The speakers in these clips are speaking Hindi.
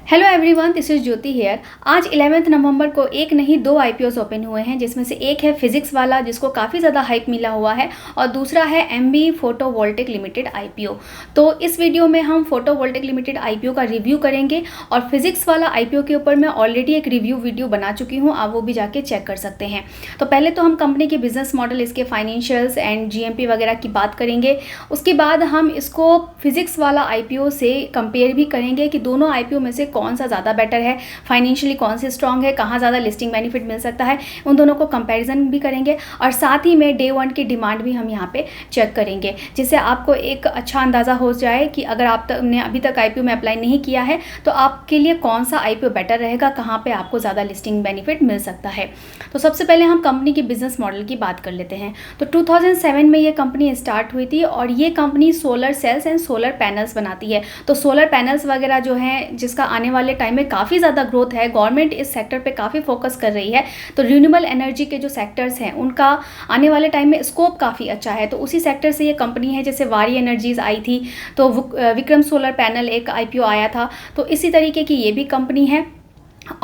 Hello everyone, this is Jyoti here. आज 11 नवंबर को एक नहीं दो आईपीओस ओपन हुए हैं, जिसमें से एक है फिजिक्स वाला जिसको काफ़ी ज़्यादा हाइप मिला हुआ है और दूसरा है एमबी फोटोवोल्टिक लिमिटेड आईपीओ। तो इस वीडियो में हम फोटोवोल्टिक लिमिटेड आईपीओ का रिव्यू करेंगे और फिजिक्स वाला आईपीओ के ऊपर मैं ऑलरेडी एक रिव्यू वीडियो बना चुकी हूँ, आप वो भी जाके चेक कर सकते हैं। तो पहले तो हम कंपनी के बिजनेस मॉडल, इसके फाइनेंशियल्स एंड जीएमपी वगैरह की बात करेंगे। उसके बाद हम इसको फिजिक्स वाला आईपीओ से कंपेयर भी करेंगे कि दोनों आईपीओ में से कौन सा ज़्यादा बेटर है, फाइनेंशियली कौन से स्ट्रांग है, कहाँ ज़्यादा लिस्टिंग बेनिफिट मिल सकता है, उन दोनों को कंपैरिजन भी करेंगे। और साथ ही में डे वन की डिमांड भी हम यहाँ पे चेक करेंगे, जिससे आपको एक अच्छा अंदाज़ा हो जाए कि अगर आपने अभी तक आईपीओ में अप्लाई नहीं किया है तो आपके लिए कौन सा आईपीओ बेटर रहेगा, कहाँ पर आपको ज़्यादा लिस्टिंग बेनिफिट मिल सकता है। तो सबसे पहले हम कंपनी के बिजनेस मॉडल की बात कर लेते हैं। तो 2007 में ये कंपनी स्टार्ट हुई थी और ये company solar cells and solar panels बनाती है। तो सोलर पैनल्स वगैरह जो हैं, जिसका आने वाले टाइम में काफ़ी ज़्यादा ग्रोथ है, गवर्नमेंट इस सेक्टर पे काफ़ी फोकस कर रही है। तो रिन्यूएबल एनर्जी के जो सेक्टर्स हैं उनका आने वाले टाइम में स्कोप काफ़ी अच्छा है। तो उसी सेक्टर से ये कंपनी है, जैसे वारी एनर्जीज आई थी, तो विक्रम सोलर पैनल एक आईपीओ आया था, तो इसी तरीके की ये भी कंपनी है।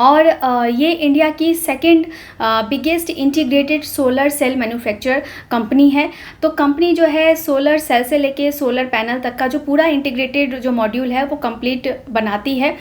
और ये इंडिया की second biggest integrated solar cell manufacture company है। तो कंपनी जो है सोलर सेल से लेके सोलर पैनल तक का जो पूरा इंटीग्रेटेड जो मॉड्यूल है वो कंप्लीट बनाती है।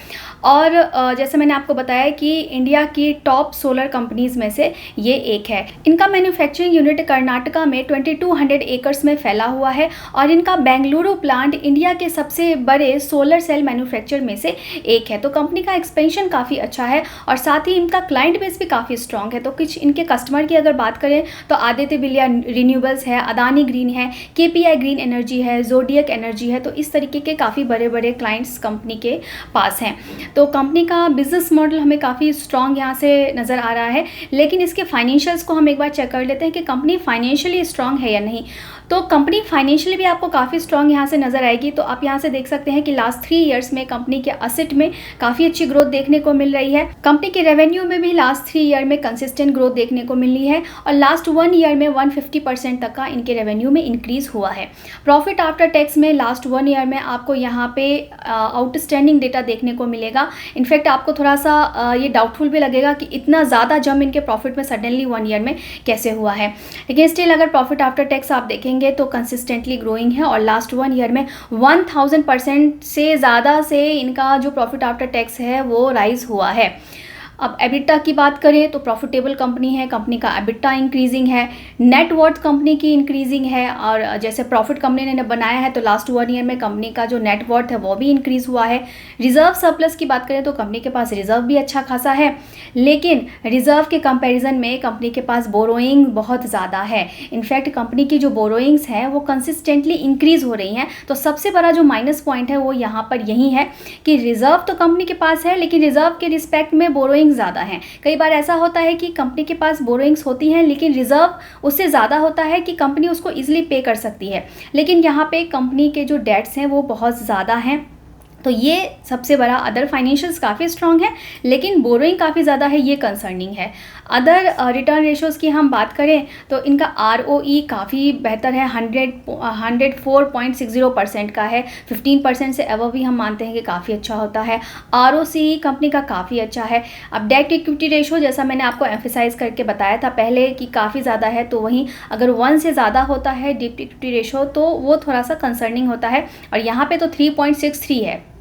और जैसे मैंने आपको बताया कि इंडिया की टॉप सोलर कंपनीज़ में से ये एक है। इनका मैन्युफैक्चरिंग यूनिट कर्नाटका में 2200 एकर्स में फैला हुआ है और इनका बेंगलुरु प्लांट इंडिया के सबसे बड़े सोलर सेल मैन्युफैक्चर में से एक है। तो कंपनी का एक्सपेंशन काफ़ी अच्छा है और साथ ही इनका क्लाइंट बेस भी काफ़ी स्ट्रॉन्ग है। तो कुछ इनके कस्टमर की अगर बात करें तो आदित्य बिरला रिन्यूएबल्स है, अदानी ग्रीन है, केपीआई ग्रीन एनर्जी है, जोडियक एनर्जी है। तो इस तरीके के काफ़ी बड़े बड़े क्लाइंट्स कंपनी के पास हैं। तो कंपनी का बिजनेस मॉडल हमें काफ़ी स्ट्रॉन्ग यहाँ से नज़र आ रहा है। लेकिन इसके फाइनेंशियल्स को हम एक बार चेक कर लेते हैं कि कंपनी फाइनेंशियली स्ट्रॉन्ग है या नहीं। तो कंपनी फाइनेंशियली भी आपको काफ़ी स्ट्रॉन्ग यहाँ से नज़र आएगी। तो आप यहाँ से देख सकते हैं कि लास्ट 3 ईयर्स में कंपनी के असेट में काफ़ी अच्छी ग्रोथ देखने को मिल रही है। कंपनी के रेवेन्यू में भी लास्ट 3 ईयर में कंसिस्टेंट ग्रोथ देखने को मिली है और लास्ट 1 ईयर में 150% तक का इनके रेवेन्यू में इंक्रीज़ हुआ है। प्रॉफिट आफ्टर टैक्स में लास्ट 1 ईयर में आपको यहाँ पे आउटस्टैंडिंग डेटा देखने को मिलेगा। इनफैक्ट आपको थोड़ा सा ये डाउटफुल भी लगेगा कि इतना ज़्यादा जंप इनके प्रॉफिट में सडनली 1 ईयर में कैसे हुआ है। लेकिन स्टिल अगर प्रॉफिट आफ्टर टैक्स आप देखेंगे तो कंसिस्टेंटली ग्रोइंग है और लास्ट 1 ईयर में 1000% से ज़्यादा से इनका जो प्रॉफिट आफ्टर टैक्स है वो राइज हुआ है। अब एबिटा की बात करें तो प्रॉफिटेबल कंपनी है, कंपनी का एबिटा इंक्रीजिंग है, नेट वर्थ कंपनी की इंक्रीजिंग है और जैसे प्रॉफिट कंपनी ने बनाया है तो लास्ट 1 ईयर में कंपनी का जो नेट वर्थ है वो भी इंक्रीज़ हुआ है। रिजर्व सरप्लस की बात करें तो कंपनी के पास रिजर्व भी अच्छा खासा है, लेकिन रिजर्व के कंपैरिजन में कंपनी के पास बोरोइंग बहुत ज़्यादा है। इनफैक्ट कंपनी की जो बोरोइंग्स हैं वो कंसिस्टेंटली इंक्रीज़ हो रही हैं। तो सबसे बड़ा जो माइनस पॉइंट है वो यहाँ पर यही है कि रिजर्व तो कंपनी के पास है, लेकिन रिजर्व के रिस्पेक्ट में बोरोइंग ज़्यादा है। कई बार ऐसा होता है कि कंपनी के पास बोरोइंग्स होती हैं लेकिन रिजर्व उससे ज़्यादा होता है कि कंपनी उसको इजीली पे कर सकती है, लेकिन यहाँ पे कंपनी के जो डेट्स हैं वो बहुत ज़्यादा हैं। तो ये सबसे बड़ा, अदर फाइनेंशियल्स काफ़ी स्ट्रॉन्ग है लेकिन बोरोइंग काफ़ी ज़्यादा है, ये कंसर्निंग है। अदर रिटर्न रेशोज़ की हम बात करें तो इनका ROE काफ़ी बेहतर है, 104.60% का है, 15% से अबव भी हम मानते हैं कि काफ़ी अच्छा होता है। ROCE कंपनी का काफ़ी अच्छा है। अब डेट इक्विटी रेशो, जैसा मैंने आपको एम्फेसाइज करके बताया था पहले कि काफ़ी ज़्यादा है, तो वहीं अगर 1 से ज़्यादा होता है डेट इक्विटी रेशो तो वो थोड़ा सा कंसर्निंग होता है और यहाँ पे तो 3.63 है।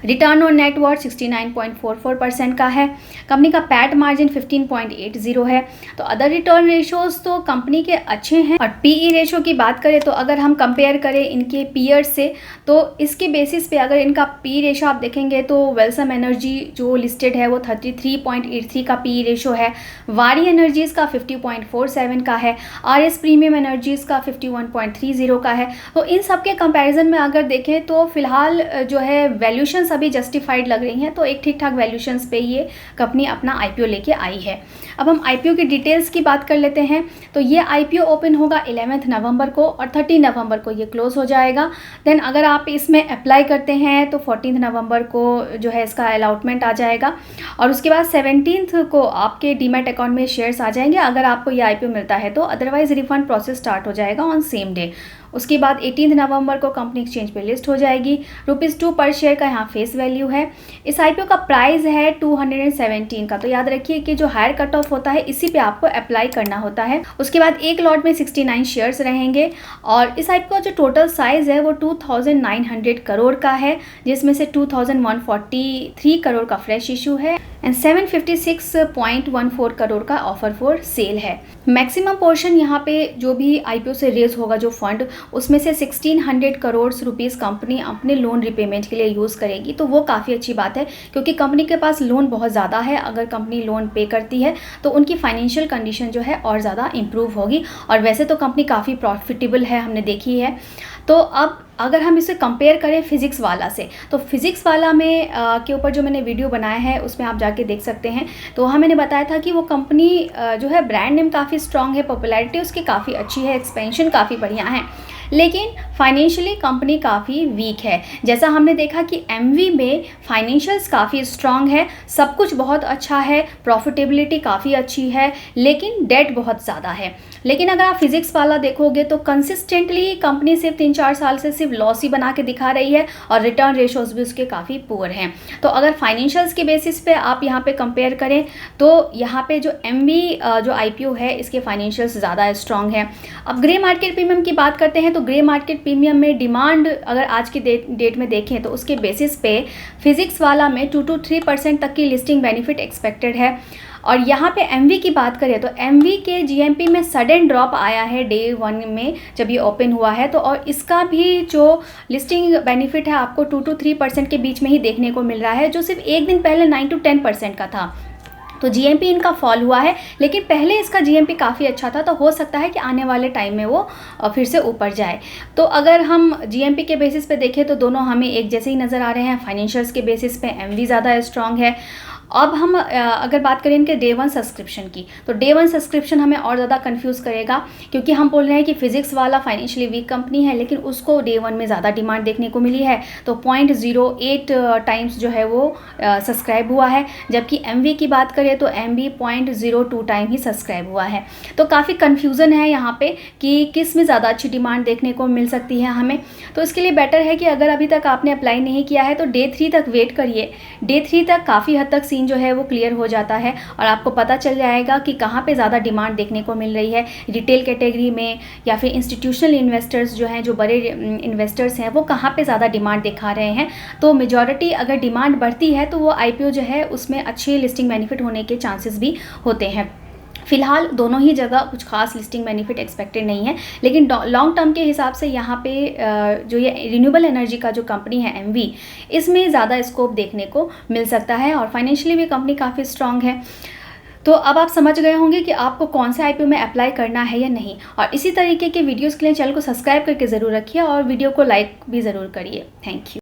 रिटर्न ऑन नेट वर्थ 69.44% का है। कंपनी का पैट मार्जिन 15.80 है। तो अदर रिटर्न रेशोज़ तो कंपनी के अच्छे हैं। और पीई रेशो की बात करें तो अगर हम कंपेयर करें इनके पीयर्स से तो इसके बेसिस पे अगर इनका पी रेशो आप देखेंगे तो वेल्सम एनर्जी जो लिस्टेड है वो 33.83 का पी रेशो है, वारी एनर्जीज़ का 50.47 का है, RS प्रीमियम एनर्जीज़ का 51.30 का है। तो इन सब के कंपेरिजन में अगर देखें तो फिलहाल जो है वैल्यूशन अभी जस्टिफाइड लग रही हैं। तो एक ठीक ठाक वैल्यूशंस पे ये कंपनी अपना आईपीओ लेके आई है। अब हम आईपीओ की डिटेल्स की बात कर लेते हैं। तो ये आईपीओ ओपन होगा 11 नवंबर को और 30 नवंबर को ये क्लोज हो जाएगा। देन अगर आप इसमें अप्लाई करते हैं तो 14 नवंबर को जो है इसका अलॉटमेंट आ जाएगा और उसके बाद 17 को आपके डीमैट अकाउंट में शेयर्स आ जाएंगे अगर आपको ये आईपीओ मिलता है तो, अदरवाइज रिफंड प्रोसेस स्टार्ट हो जाएगा ऑन सेम डे। उसके बाद 18 नवंबर को कंपनी एक्सचेंज पे लिस्ट हो जाएगी। ₹2 पर शेयर का यहाँ फेस वैल्यू है। इस आईपीओ का प्राइस है 217 का। तो याद रखिए कि जो हायर कट ऑफ होता है इसी पे आपको अप्लाई करना होता है। उसके बाद एक लॉट में 69 शेयर्स रहेंगे और इस आईपीओ का जो टोटल साइज़ है वो 2900 करोड़ का है, जिसमें से 2143 करोड़ का फ्रेश इशू है एंड 756.14 करोड़ का ऑफर फॉर सेल है। मैक्सिमम पोर्शन यहाँ पे जो भी आईपीओ से रेज होगा जो फंड, उसमें से 1600 करोड़ रुपीज़ कंपनी अपने लोन रिपेमेंट के लिए यूज़ करेगी। तो वो काफ़ी अच्छी बात है क्योंकि कंपनी के पास लोन बहुत ज़्यादा है। अगर कंपनी लोन पे करती है तो उनकी फाइनेंशियल कंडीशन जो है और ज़्यादा इम्प्रूव होगी। और वैसे तो कंपनी काफ़ी प्रॉफिटेबल है, हमने देखी है। तो अब अगर हम इसे कंपेयर करें फिजिक्स वाला से, तो फिजिक्स वाला में के ऊपर जो मैंने वीडियो बनाया है उसमें आप जाके देख सकते हैं। तो वहाँ मैंने बताया था कि वो कंपनी जो है ब्रांड नेम काफ़ी स्ट्रॉन्ग है, पॉपुलैरिटी उसकी काफ़ी अच्छी है, एक्सपेंशन काफ़ी बढ़िया है, लेकिन फाइनेंशियली कंपनी काफ़ी वीक है। जैसा हमने देखा कि एमवी में फाइनेंशियल्स काफ़ी स्ट्रॉन्ग है, सब कुछ बहुत अच्छा है, प्रॉफिटेबिलिटी काफ़ी अच्छी है, लेकिन डेट बहुत ज़्यादा है। लेकिन अगर आप फिजिक्स वाला देखोगे तो कंसिस्टेंटली कंपनी सिर्फ 3-4 साल से सिर्फ लॉस ही बना के दिखा रही है और रिटर्न रेशोज़ भी उसके काफ़ी पुअर हैं। तो अगर फाइनेंशियल्स के बेसिस पे आप यहाँ पे कंपेयर करें तो यहाँ पे जो एमवी जो आईपीओ है इसके फाइनेंशियल्स ज़्यादा स्ट्रॉन्ग है। अब ग्रे मार्केट प्रीमियम की बात करते हैं तो ग्रे मार्केट प्रीमियम में डिमांड अगर आज की डेट में देखें तो उसके बेसिस पे फिजिक्स वाला में 2 to 3% तक की लिस्टिंग बेनिफिट एक्सपेक्टेड है। और यहाँ पे एमवी की बात करें तो एमवी के जीएमपी में सडन ड्रॉप आया है डे 1 में जब ये ओपन हुआ है। तो और इसका भी जो लिस्टिंग बेनिफिट है आपको 2 to 3% के बीच में ही देखने को मिल रहा है, जो सिर्फ एक दिन पहले 9 to 10% का था। तो जीएमपी इनका फॉल हुआ है, लेकिन पहले इसका जीएमपी काफ़ी अच्छा था, तो हो सकता है कि आने वाले टाइम में वो फिर से ऊपर जाए। तो अगर हम जीएमपी के बेसिस पे देखें तो दोनों हमें एक जैसे ही नज़र आ रहे हैं। फाइनेंशियल्स के बेसिस पे एमवी ज़्यादा स्ट्रॉन्ग है। अब हम अगर बात करें इनके डे 1 सब्सक्रिप्शन की, तो डे 1 सब्सक्रिप्शन हमें और ज़्यादा कंफ्यूज करेगा क्योंकि हम बोल रहे हैं कि फिजिक्स वाला फाइनेंशियली वीक कंपनी है, लेकिन उसको डे 1 में ज़्यादा डिमांड देखने को मिली है। तो 0.08 टाइम्स जो है वो सब्सक्राइब हुआ है, जबकि एमवी की बात करें तो एमवी 0.02 टाइम ही सब्सक्राइब हुआ है। तो काफ़ी कन्फ्यूज़न है यहाँ पे कि किस में ज़्यादा अच्छी डिमांड देखने को मिल सकती है हमें। तो इसके लिए बेटर है कि अगर अभी तक आपने अप्लाई नहीं किया है तो डे 3 तक वेट करिए। डे 3 तक काफ़ी हद तक जो है वो क्लियर हो जाता है और आपको पता चल जाएगा कि कहाँ पे ज़्यादा डिमांड देखने को मिल रही है, रिटेल कैटेगरी में या फिर इंस्टीट्यूशनल इन्वेस्टर्स जो हैं, जो बड़े इन्वेस्टर्स हैं, वो कहाँ पे ज़्यादा डिमांड दिखा रहे हैं। तो मेजॉरिटी अगर डिमांड बढ़ती है तो वो आईपीओ जो है उसमें अच्छी लिस्टिंग बेनिफिट होने के चांसेस भी होते हैं। फिलहाल दोनों ही जगह कुछ खास लिस्टिंग बेनिफिट एक्सपेक्टेड नहीं है, लेकिन लॉन्ग टर्म के हिसाब से यहाँ पे जो ये रिन्यूएबल एनर्जी का जो कंपनी है एमवी, इसमें ज़्यादा स्कोप देखने को मिल सकता है और फाइनेंशियली भी कंपनी काफ़ी स्ट्रॉन्ग है। तो अब आप समझ गए होंगे कि आपको कौन से आईपीओ में अप्लाई करना है या नहीं। और इसी तरीके के वीडियोज़ के लिए चैनल को सब्सक्राइब करके ज़रूर रखिए और वीडियो को लाइक भी ज़रूर करिए। Thank you.